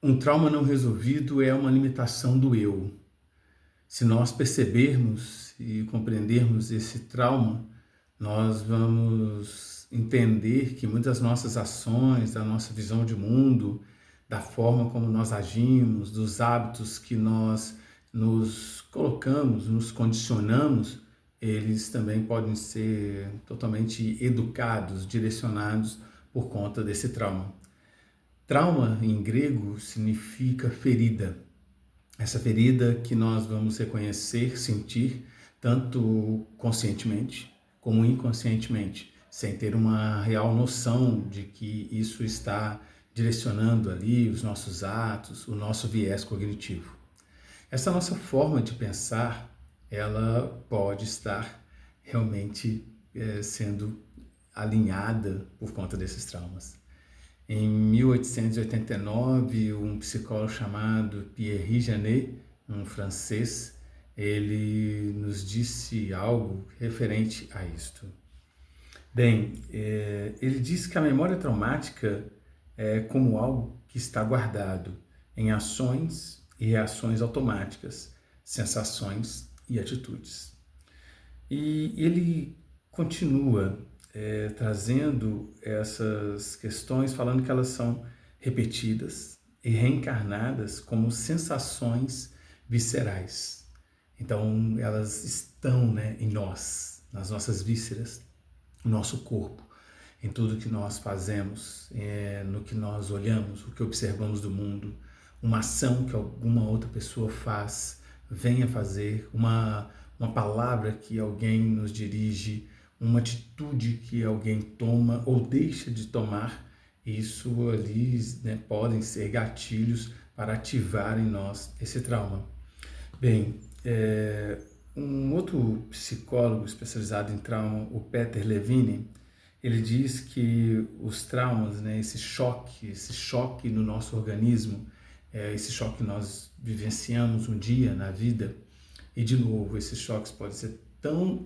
Um trauma não resolvido é uma limitação do eu. Se nós percebermos e compreendermos esse trauma, nós vamos entender que muitas das nossas ações, da nossa visão de mundo, da forma como nós agimos, dos hábitos que nós nos colocamos, nos condicionamos, eles também podem ser totalmente educados, direcionados por conta desse trauma. Trauma, em grego, significa ferida. Essa ferida que nós vamos reconhecer, sentir, tanto conscientemente como inconscientemente, sem ter uma real noção de que isso está direcionando ali os nossos atos, o nosso viés cognitivo. Essa nossa forma de pensar, ela pode estar realmente sendo alinhada por conta desses traumas. Em 1889, um psicólogo chamado Pierre Janet, um francês, ele nos disse algo referente a isto. Bem, ele disse que a memória traumática é como algo que está guardado em ações e reações automáticas, sensações e atitudes. E ele continua trazendo essas questões, falando que elas são repetidas e reencarnadas como sensações viscerais. Então, elas estão, em nós, nas nossas vísceras, no nosso corpo, em tudo que nós fazemos, no que nós olhamos, o que observamos do mundo, uma ação que alguma outra pessoa faz, venha fazer, uma palavra que alguém nos dirige, uma atitude que alguém toma ou deixa de tomar, isso ali podem ser gatilhos para ativar em nós esse trauma. Bem, um outro psicólogo especializado em trauma, o Peter Levine, ele diz que os traumas, esse choque no nosso organismo, esse choque que nós vivenciamos um dia na vida, e de novo, esses choques podem ser tão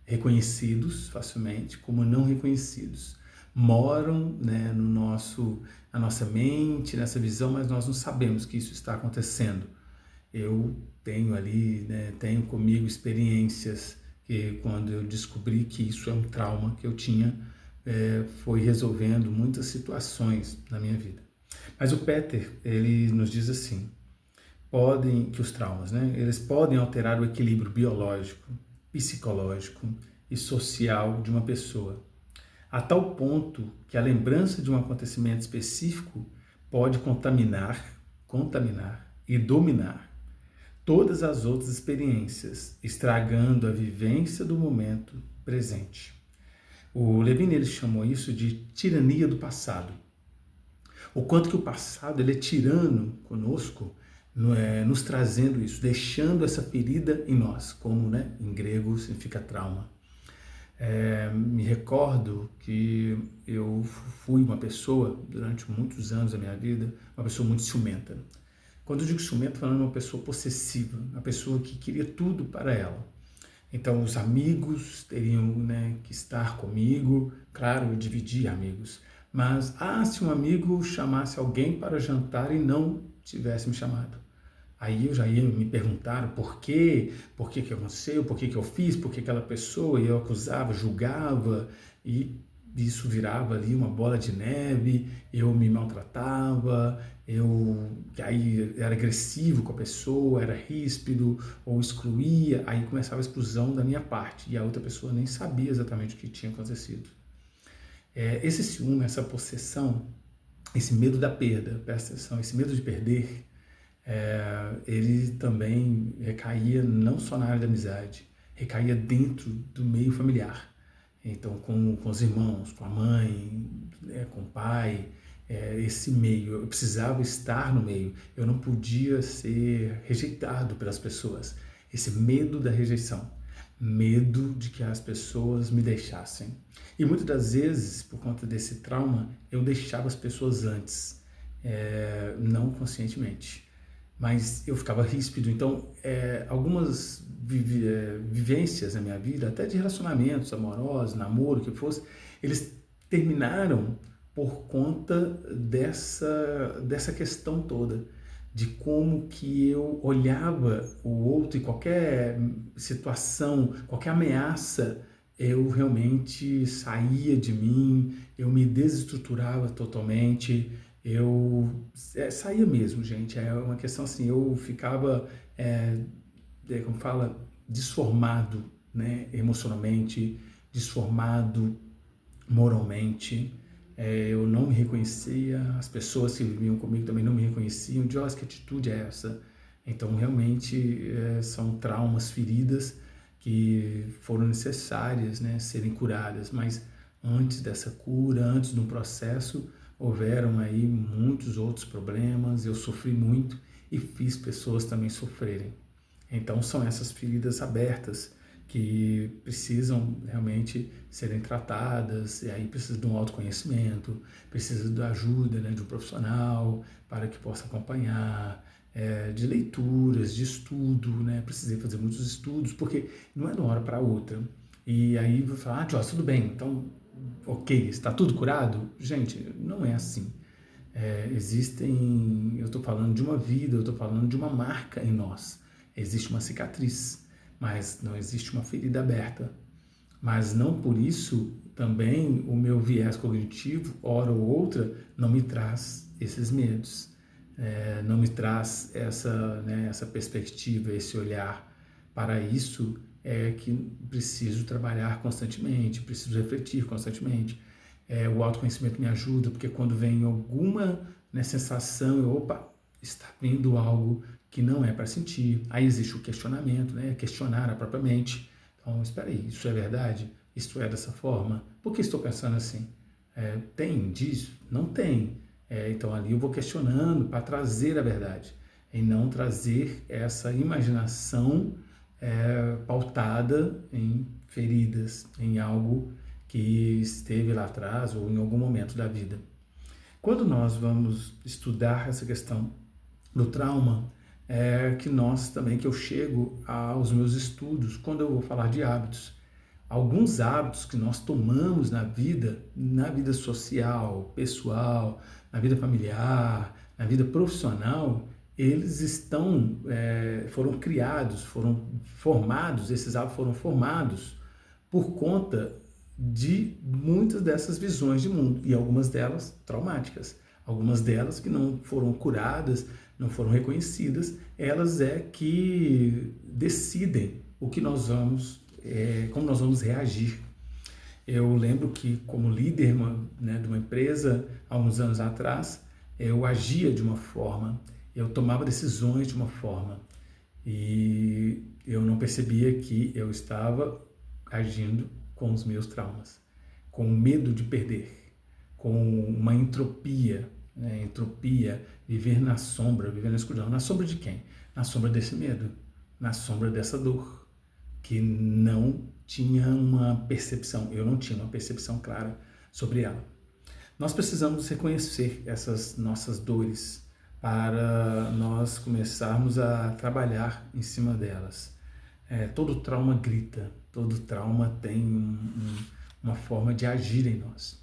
reconhecidos facilmente como não reconhecidos. Moram na nossa mente, nessa visão, mas nós não sabemos que isso está acontecendo. Eu tenho ali, tenho comigo experiências que quando eu descobri que isso é um trauma que eu tinha, foi resolvendo muitas situações na minha vida. Mas o Peter, ele nos diz assim, que os traumas, eles podem alterar o equilíbrio biológico, psicológico e social de uma pessoa, a tal ponto que a lembrança de um acontecimento específico pode contaminar e dominar todas as outras experiências, estragando a vivência do momento presente. O Levine ele chamou isso de tirania do passado. O quanto que o passado ele é tirano conosco, nos trazendo isso, deixando essa ferida em nós, como em grego significa trauma. Me recordo que eu fui uma pessoa, durante muitos anos da minha vida, uma pessoa muito ciumenta. Quando eu digo ciumenta, falando uma pessoa possessiva, uma pessoa que queria tudo para ela. Então, os amigos teriam que estar comigo, claro, eu dividia amigos, mas se um amigo chamasse alguém para jantar e não tivesse me chamado, aí eu já ia me perguntar por que aconteceu, por que eu fiz, por que aquela pessoa, e eu acusava, julgava, e isso virava ali uma bola de neve, eu me maltratava, aí era agressivo com a pessoa, era ríspido, ou excluía, aí começava a exclusão da minha parte, e a outra pessoa nem sabia exatamente o que tinha acontecido. Esse ciúme, essa possessão, esse medo da perda, presta atenção, esse medo de perder, ele também recaía não só na área da amizade, recaía dentro do meio familiar. Então, com os irmãos, com a mãe, com o pai, esse meio, eu precisava estar no meio, eu não podia ser rejeitado pelas pessoas. Esse medo da rejeição, medo de que as pessoas me deixassem. E muitas das vezes, por conta desse trauma, eu deixava as pessoas antes, não conscientemente. Mas eu ficava ríspido, então algumas vivências na minha vida, até de relacionamentos amorosos, namoro, o que fosse, eles terminaram por conta dessa questão toda, de como que eu olhava o outro e qualquer situação, qualquer ameaça, eu realmente saía de mim, eu me desestruturava totalmente, saía mesmo, gente. É uma questão assim, eu ficava, como fala, desformado, né, emocionalmente, desformado moralmente. Eu não me reconhecia, as pessoas que viviam comigo também não me reconheciam. Deus, que atitude é essa? Então, realmente, são traumas, feridas que foram necessárias, né, serem curadas, mas antes dessa cura, antes de um processo, houveram aí muitos outros problemas, eu sofri muito e fiz pessoas também sofrerem. Então são essas feridas abertas que precisam realmente serem tratadas, e aí precisa de um autoconhecimento, precisa da ajuda, né, de um profissional para que possa acompanhar, de leituras, de estudo, né? Precisei fazer muitos estudos, porque não é de uma hora para outra. E aí você fala, Joss, tudo bem, então, ok, está tudo curado? Gente, não é assim. Eu estou falando de uma vida, eu estou falando de uma marca em nós. Existe uma cicatriz, mas não existe uma ferida aberta. Mas não por isso também o meu viés cognitivo, hora ou outra, não me traz esses medos, não me traz essa perspectiva, esse olhar. Para isso é que preciso trabalhar constantemente, preciso refletir constantemente. O autoconhecimento me ajuda, porque quando vem alguma, né, sensação, opa, está vindo algo que não é para sentir. Aí existe o questionamento, né, questionar a própria mente. Então, espera aí, isso é verdade? Isso é dessa forma? Por que estou pensando assim? Tem disso? Não tem. Então ali eu vou questionando para trazer a verdade e não trazer essa imaginação pautada em feridas, em algo que esteve lá atrás ou em algum momento da vida. Quando nós vamos estudar essa questão do trauma, que eu chego aos meus estudos, quando eu vou falar de hábitos. Alguns hábitos que nós tomamos na vida social, pessoal, na vida familiar, na vida profissional, eles foram criados, foram formados, esses hábitos foram formados por conta de muitas dessas visões de mundo, e algumas delas traumáticas, algumas delas que não foram curadas, não foram reconhecidas, elas que decidem o que nós vamos, como nós vamos reagir. Eu lembro que como líder de uma empresa, há uns anos atrás, eu agia de uma forma, eu tomava decisões de uma forma, e eu não percebia que eu estava agindo com os meus traumas, com medo de perder, com uma entropia, né? Entropia, viver na sombra, viver na escuridão. Na sombra de quem? Na sombra desse medo, na sombra dessa dor, que não tinha uma percepção, eu não tinha uma percepção clara sobre ela. Nós precisamos reconhecer essas nossas dores para nós começarmos a trabalhar em cima delas. Todo trauma grita, todo trauma tem uma forma de agir em nós.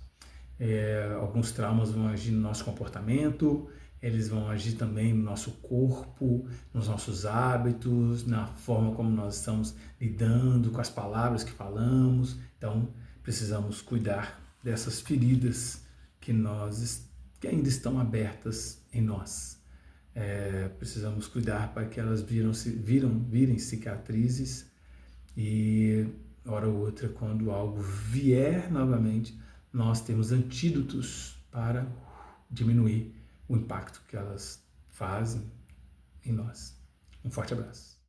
Alguns traumas vão agir no nosso comportamento, eles vão agir também no nosso corpo, nos nossos hábitos, na forma como nós estamos lidando com as palavras que falamos. Então, precisamos cuidar dessas feridas que ainda estão abertas em nós. Precisamos cuidar para que elas virem cicatrizes, e hora ou outra, quando algo vier novamente, nós temos antídotos para diminuir o impacto que elas fazem em nós. Um forte abraço.